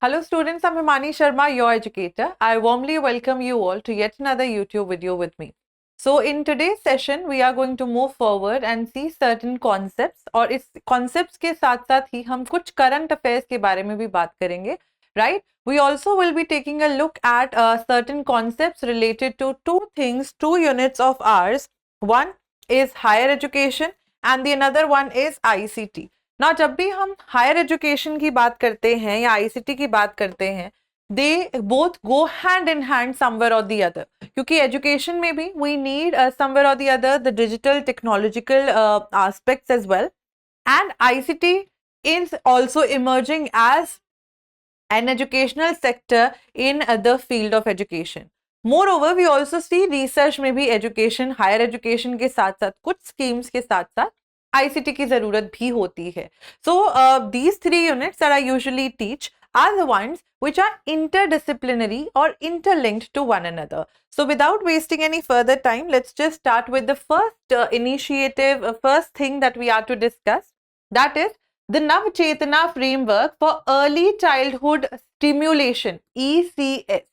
Hello students, I'm Himani Sharma, your educator. I warmly welcome you all to yet another YouTube video with me. So in today's session, we are going to move forward and see certain concepts और इस concepts के साथ साथ ही हम कुछ current affairs के बारे में भी बात करेंगे, right? We also will be taking a look at certain concepts related to two things, two units of ours. One is higher education and the another one is ICT. ना जब भी हम हायर एजुकेशन की बात करते हैं या ICT की बात करते हैं they both go hand in hand somewhere और द अदर, क्योंकि एजुकेशन में भी वी नीड समवेयर और the other the digital technological aspects as well, and ICT is also emerging as an educational sector in the field of education. Moreover, we also see research में भी education, higher education के साथ साथ कुछ schemes के साथ साथ ICT की जरूरत भी होती है. So these three units that I usually teach are the ones which are interdisciplinary or interlinked to one another. So without wasting any further time, let's just start with the first initiative, first thing that we are to discuss. That is the Nav Chetana Framework for Early Childhood Stimulation, ECS.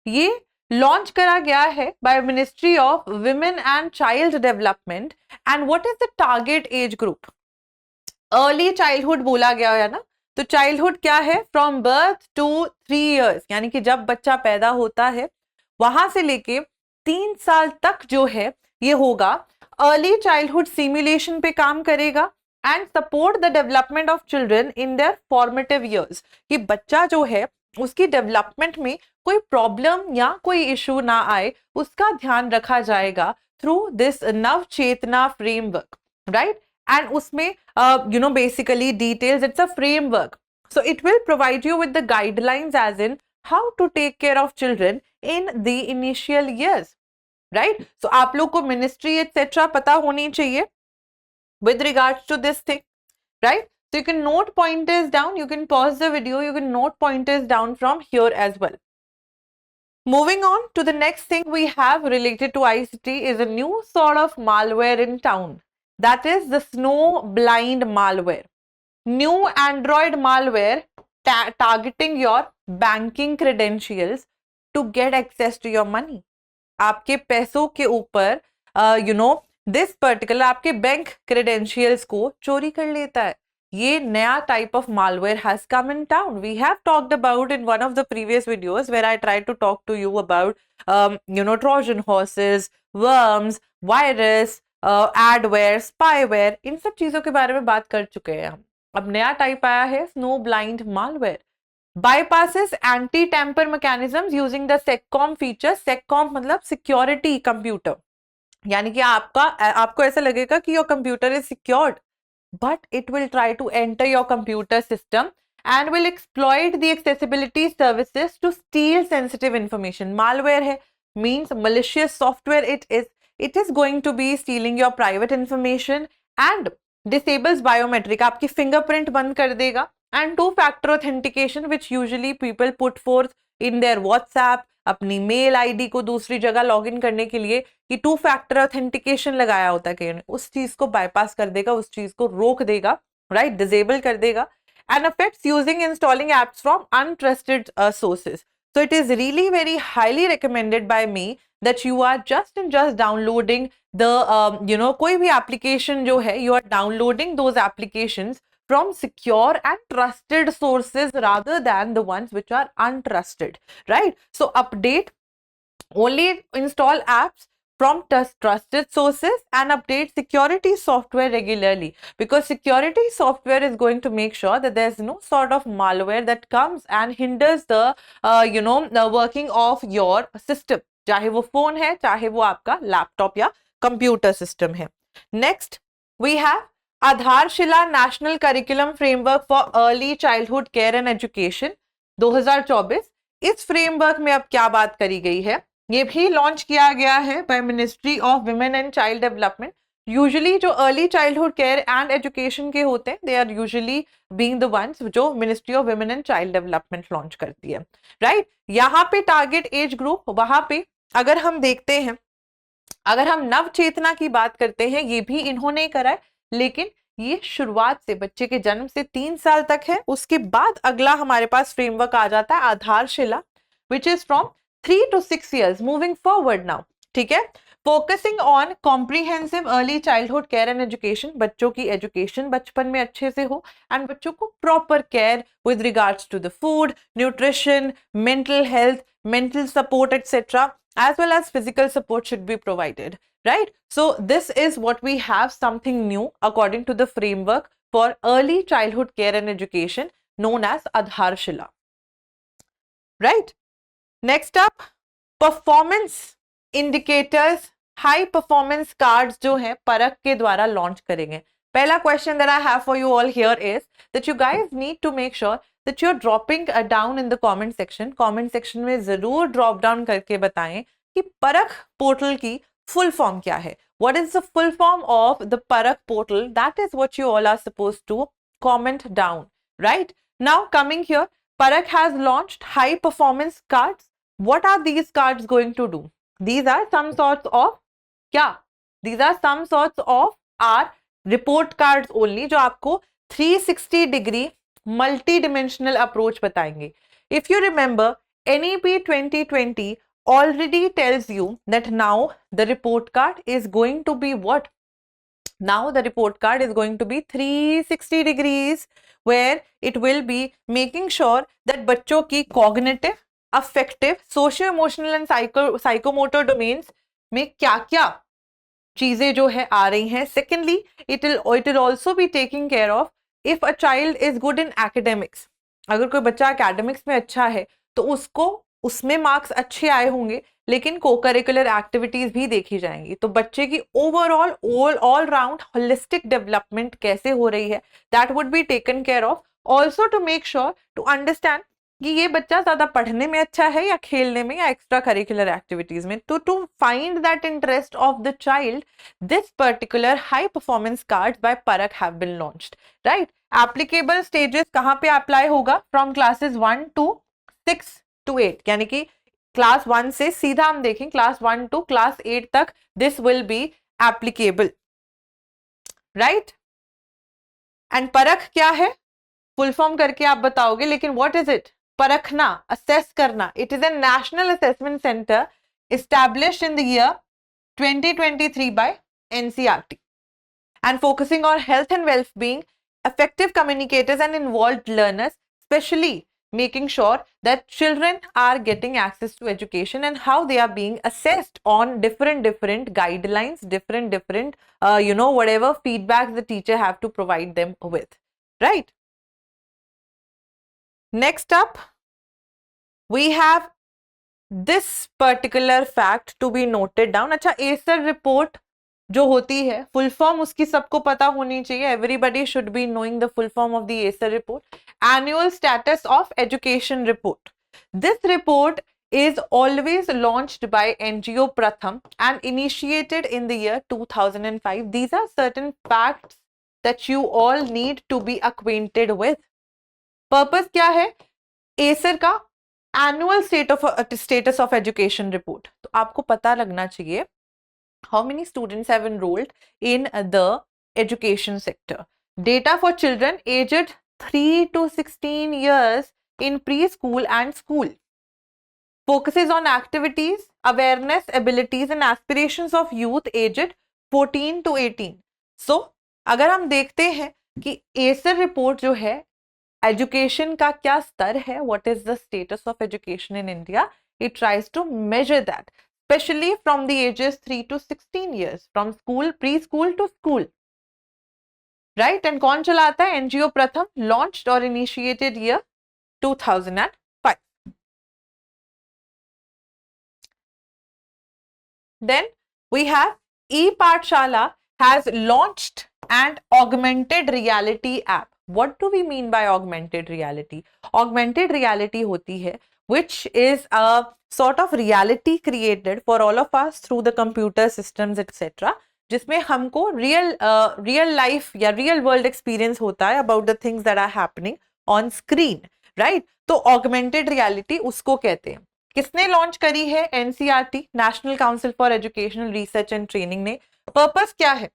ये launch करा गया है by ministry of women and child development. And what is the target age group? Early childhood बोला गया है ना, तो childhood क्या है? फ्रॉम बर्थ टू 3 years, यानी कि जब बच्चा पैदा होता है वहां से लेके 3 साल तक जो है ये होगा. अर्ली चाइल्डहुड सिमुलेशन पे काम करेगा and support the development of children in their formative years, कि बच्चा जो है उसकी डेवलपमेंट में कोई प्रॉब्लम या कोई इशू ना आए, उसका ध्यान रखा जाएगा through this Nav Chetna framework, right? And उसमें basically details, it's a framework, so it will provide you with the guidelines as in how to take care of children in the initial years, right? So आप लोग को ministry etcetera पता होनी चाहिए with regards to this thing, right? So you can note pointers down, you can pause the video, you can note pointers down from here as well. Moving on to the next thing we have related to ICT is a new sort of malware in town. That is the snow blind malware. New Android malware targeting your banking credentials to get access to your money. आपके पैसों के ऊपर this particular आपके bank credentials को चोरी कर लेता है. ये नया type of malware has come in town. We have talked about in one of the previous videos where I try to talk to you about Trojan horses, worms, virus, adware, spyware, इन सब चीजों के बारे में बात कर चुके हैं हम. अब नया टाइप आया है snow blind malware. bypasses anti-tamper mechanisms using the SecCom feature. SecCom मतलब सिक्योरिटी कंप्यूटर, यानी कि आपको ऐसा लगेगा कि your computer is secured, but it will try to enter your computer system and will exploit the accessibility services to steal sensitive information. Malware है means malicious software. It is going to be stealing your private information and disables biometric, आपकी fingerprint बंद कर देगा, and 2-factor authentication which usually people put fourth in their WhatsApp, अपनी mail ID को दूसरी जगह login करने के लिए कि 2-factor ऑथेंटिकेशन लगाया होता है कि उस चीज को बाईपास कर देगा, उस चीज को रोक देगा, राइट? डिसेबल कर देगा. And affects using installing apps from untrusted sources. So it is really very highly recommended by me that you are just downloading the कोई भी application जो है, you are downloading those applications from secure and trusted sources rather than the ones which are untrusted, right? So update, only install apps from trusted sources and update security software regularly, because security software is going to make sure that there's no sort of malware that comes and hinders the the working of your system, चाहे वो phone है, चाहे वो आपका laptop या computer system है. Next we have आधारशिला national curriculum framework for early childhood care and education 2024. इस फ्रेमवर्क में अब क्या बात करी गई है? ये भी लॉन्च किया गया है by ministry of women and child development. Usually जो early childhood care and education के होते हैं, they are usually being the ones जो ministry of women and child development launch करती है, राइट? यहाँ पे टारगेट एज ग्रुप, वहां पे अगर हम देखते हैं, अगर हम नव चेतना की बात करते हैं, ये भी इन्होंने करा है, लेकिन ये शुरुआत से बच्चे के जन्म से 3 साल तक है। उसके बाद अगला हमारे पास फ्रेमवर्क आ जाता है आधारशिला, which is from 3 to 6 years moving forward now. ठीक है, focusing on comprehensive early childhood care and education, बच्चों की एजुकेशन बचपन में अच्छे से हो एंड बच्चों को proper care with regards to the food, nutrition, mental health, mental support, etc., as well as physical support should be provided, right? So this is what we have, something new according to the framework for early childhood care and education known as Adharshila, right? Next up, performance indicators, high performance cards जो है परख के द्वारा launch करेंगे। पहला question that I have for you all here is that you guys need to make sure that you're dropping down in the comment section. Comment section में जरूर drop down करके बताएं कि परख पोर्टल की full form क्या है। What is the full form of the Parakh portal? That is what you all are supposed to comment down, right? Now coming here, Parakh has launched high performance cards. What are these cards going to do? These are some sorts of क्या? These are some sorts of our report cards only जो आपको 360 degree multi-dimensional approach बताएंगे। If you remember, NEP 2020 already tells you that now the report card is going to be what? Now the report card is going to be 360 degrees where it will be making sure that बच्चों की cognitive, affective, socio-emotional and psychomotor domains में क्या-क्या चीजें जो है आ रही हैं। Secondly, it will also be taking care of if a child is good in academics. अगर कोई बच्चा academics में अच्छा है तो उसको उसमें मार्क्स अच्छे आए होंगे लेकिन को करिकुलर एक्टिविटीज भी देखी जाएंगी, तो बच्चे की overall all round holistic development कैसे हो रही है, that would be taken care of. Also to make sure to understand कि ये बच्चा ज्यादा पढ़ने में अच्छा है या खेलने में या एक्स्ट्रा करिकुलर एक्टिविटीज में, तो to find that interest of the child, this particular high performance card by Parakh have been launched, right. Applicable stages कहाँ पे अप्लाई होगा? फ्रॉम क्लासेस 1 to 6 to 8, यानी कि क्लास 1 से सीधा हम देखें क्लास 1 to क्लास 8 तक this will be applicable, right. And परख क्या है? फुल फॉर्म करके आप बताओगे, लेकिन व्हाट इज इट? परखना, असेस करना। It is a national assessment centre established in the year 2023 by NCERT and focusing on health and well-being, effective communicators and involved learners, especially making sure that children are getting access to education and how they are being assessed on different guidelines, different whatever feedback the teacher have to provide them with, right? Next up, we have this particular fact to be noted down. अच्छा, Acer report जो होती है full form उसकी सबको पता होनी चाहिए। Everybody should be knowing the full form of the Acer report, annual status of education report. This report is always launched by NGO Pratham and initiated in the year 2005. These are certain facts that you all need to be acquainted with. Purpose क्या है? Acer का annual status of education report. तो आपको पता लगना चाहिए how many students have enrolled in the education sector. Data for children aged 3 to 16 years in preschool and school. Focuses on activities, awareness, abilities and aspirations of youth aged 14 to 18. So, अगर हम देखते हैं कि Acer report जो है education का क्या स्तर है, what is the status of education in India, it tries to measure that specially from the ages 3 to 16 years, from school, pre school to school, right. And कौन चलाता है? एनजीओ प्रथम, लॉन्च्ड और initiated year 2005. Then we have ePathshala has launched an augmented reality app. What do we mean by augmented reality? Augmented reality होती है which is a sort of reality created for all of us through the computer systems etc. जिसमें हमको real life या real world experience होता है about the things that are happening on screen, right? तो augmented reality उसको कहते हैं। किसने लॉन्च करी है? NCERT, national council for educational research and training ने। पर्पस क्या है?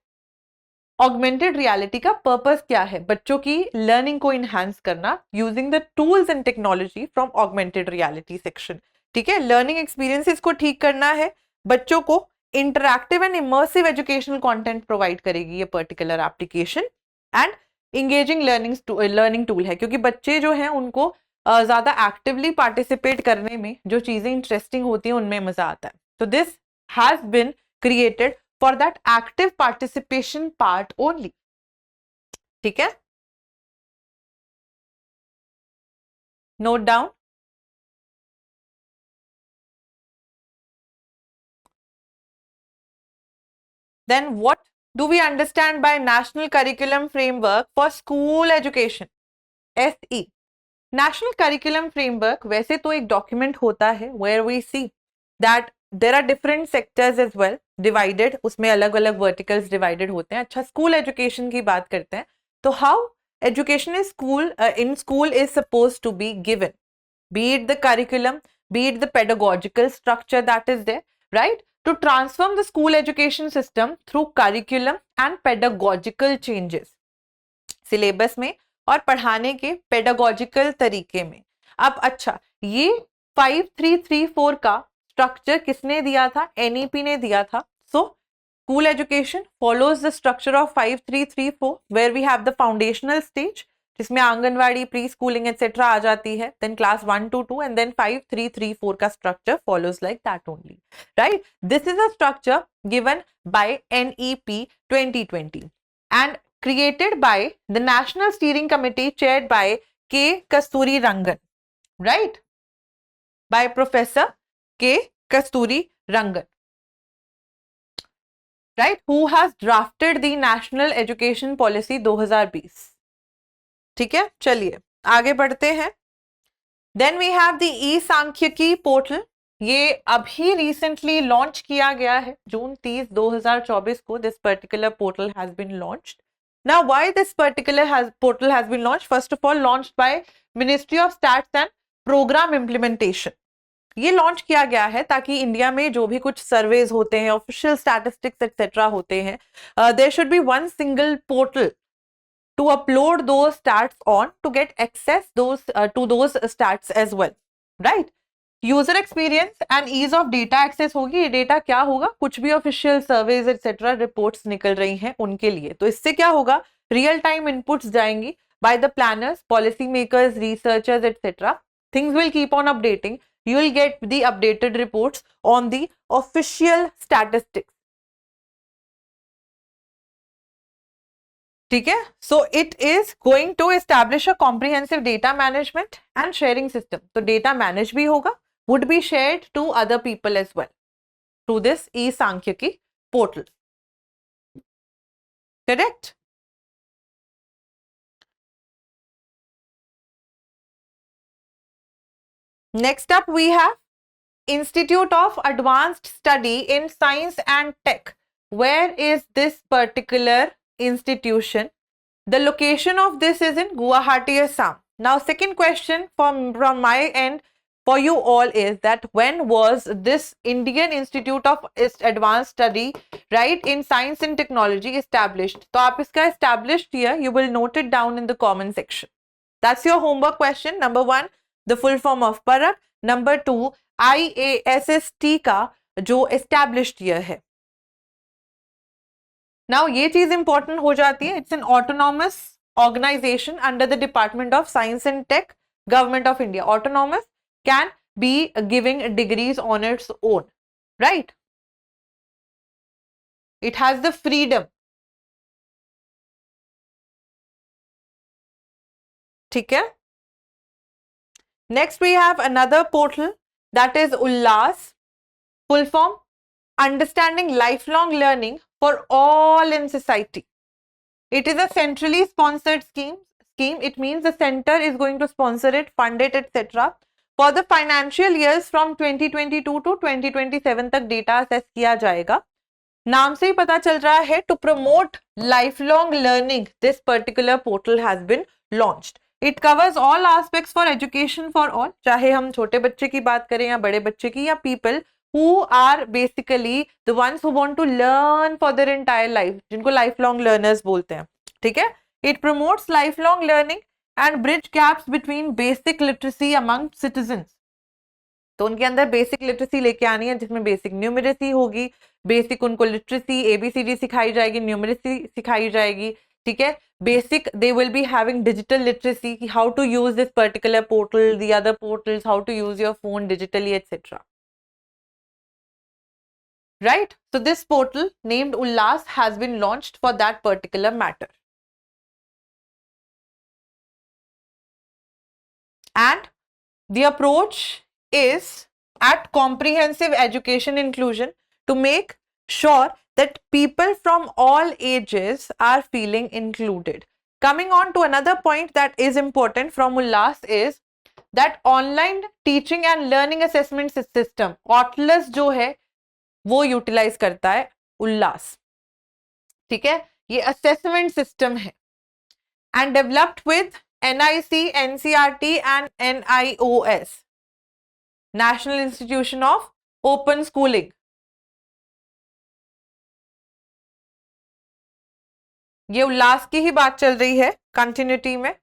ऑगमेंटेड रियलिटी का पर्पस क्या है? बच्चों की लर्निंग को इनहांस करना using the tools and technology from augmented reality section. ठीक है, लर्निंग एक्सपीरियंसेस को ठीक करना है, बच्चों को interactive and immersive educational content provide करेगी ये particular application. And engaging learning tool है, क्योंकि बच्चे जो हैं उनको ज्यादा एक्टिवली पार्टिसिपेट करने में, जो चीजें इंटरेस्टिंग होती हैं उनमें मजा आता है। तो this has been created for that active participation part only. ठीक है, note down. Then what do we understand by National Curriculum Framework for School Education? SE. National Curriculum Framework वैसे तो एक डॉक्यूमेंट होता है where we see that there are different sectors as well divided, उसमें अलग अलग verticals divided होते हैं। अच्छा, स्कूल एजुकेशन की बात करते हैं तो how education is in school is supposed to be given, be it the curriculum, be it the pedagogical structure that is there, right? To transform the school education system through curriculum and pedagogical changes, syllabus में और पढ़ाने के pedagogical तरीके में। अब अच्छा, ये 5334 का स्ट्रक्चर किसने दिया था? एनईपी ने दिया था। So school education follows the structure of 5334 where we have the foundational stage, जिसमें आंगनवाड़ी, प्री स्कूलिंग एक्सेट्रा आ जाती है, then class 1 to 2 and then 5334 का structure follows like that only, right? This is a structure given by NEP 2020 and created by the National Steering Committee chaired by K. Kasturi Rangan, right? By Professor K. Kasturi Rangan, right? Who has drafted the National Education Policy 2020. ठीक है, चलिए आगे बढ़ते हैं। Then we have the E-सांख्यिकी portal, ये अभी recently launch किया गया है, जून 30, 2024 को this particular portal has been launched. Now, why this particular portal has been launched? First of all, launched by Ministry of Stats and Program Implementation. ये launch किया गया है ताकि इंडिया में जो भी कुछ सर्वेज होते हैं, ऑफिशियल स्टैटिस्टिक्स एक्सेट्रा होते हैं, there should be one single portal to upload those stats on to get access to those stats as well, right? User experience and ease of data access होगी। ये data क्या होगा? कुछ भी official surveys etcetera reports निकल रही हैं उनके लिए। तो इससे क्या होगा? रियल टाइम इनपुट्स जाएंगी by the planners, policy makers, researchers etcetera. Things will keep on updating, you will get the updated reports on the official statistics. ठीक है, so it is going to establish a comprehensive data management and sharing system. तो data manage भी होगा, would be shared to other people as well through this E-सांख्यिकी portal. Correct? Next up we have Institute of Advanced Study in Science and Tech. Where is this particular institution? The location of this is in Guwahati, Assam. Now, second question from my end for you all is that when was this Indian Institute of Advanced Study, right, in Science and Technology established? तो आप इसका established year you will note it down in the comment section. That's your homework question. Number 1, the full form of Parak. Number 2, IASST का जो established year है। Now ये चीज important हो जाती है। It's an autonomous organization under the Department of Science and Tech, Government of India. Autonomous can be giving degrees on its own, right? It has the freedom. ठीक है? Next we have another portal that is Ullas, full form Understanding Lifelong Learning for All in Society. It is a centrally sponsored scheme. It means the center is going to sponsor it, fund it, etc. For the financial years from 2022 to 2027 तक data assess किया जाएगा। नाम से ही पता चल रहा है, to promote lifelong learning, this particular portal has been launched. It covers all aspects for education for all, चाहे हम छोटे बच्चे की बात करें या बड़े बच्चे की, या people who are basically the ones who want to learn for their entire life, जिनको lifelong learners बोलते हैं, ठीक है. It promotes lifelong learning and bridge gaps between basic literacy among citizens. तो उनके अंदर बेसिक लिटरेसी लेके आनी है, जिसमें बेसिक न्यूमरेसी होगी, बेसिक उनको लिटरेसी ABCD सिखाई जाएगी, न्यूमरेसी सिखाई जाएगी, ठीक है. Basic they will be having digital literacy, how to use this particular portal, the other portals, how to use your phone digitally etcetera. Right? So this portal named Ullas has been launched for that particular matter. And the approach is at comprehensive education inclusion to make sure that people from all ages are feeling included. Coming on to another point that is important from Ullas is that online teaching and learning assessment system, OTLAS जो है वो utilise करता है उल्लास, ठीक है. ये assessment system है and developed with NIC, NCERT and NIOS, national institution of open schooling. ये उल्लास की ही बात चल रही है कंटिन्यूटी में.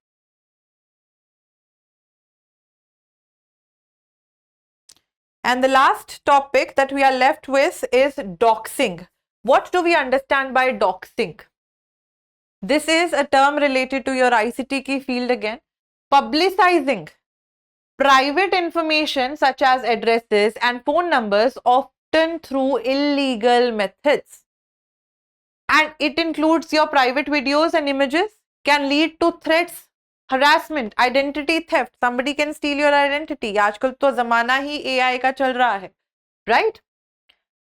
And the last topic that we are left with is doxing. What do we understand by doxing? This is a term related to your ICT key field again. Publicizing private information such as addresses and phone numbers, often through illegal methods. And it includes your private videos and images, can lead to threats, harassment, identity theft. Somebody can steal your identity. आजकल तो जमाना ही AI का चल रहा है, right?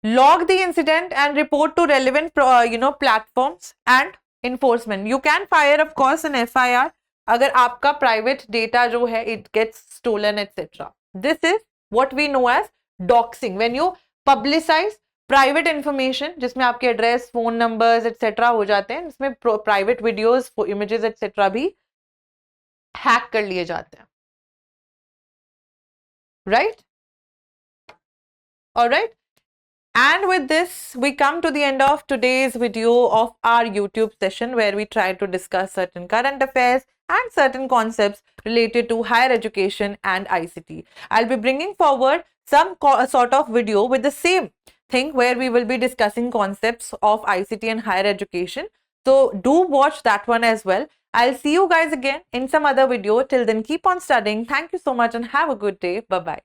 Log the incident and report to relevant platforms and enforcement. You can fire of course an FIR अगर आपका private data जो है it gets stolen etc. This is what we know as doxing. When you publicize private information जिसमें आपके address, phone numbers etc. हो जाते हैं, जिसमें private videos, images etc. भी हैक कर लिए जाते हैं, right? All right. And with this, we come to the end of today's video of our YouTube session where we try to discuss certain current affairs and certain concepts related to higher education and ICT. I'll be bringing forward some sort of video with the same thing where we will be discussing concepts of ICT and higher education. So do watch that one as well. I'll see you guys again in some other video. Till then, keep on studying. Thank you so much and have a good day. Bye-bye.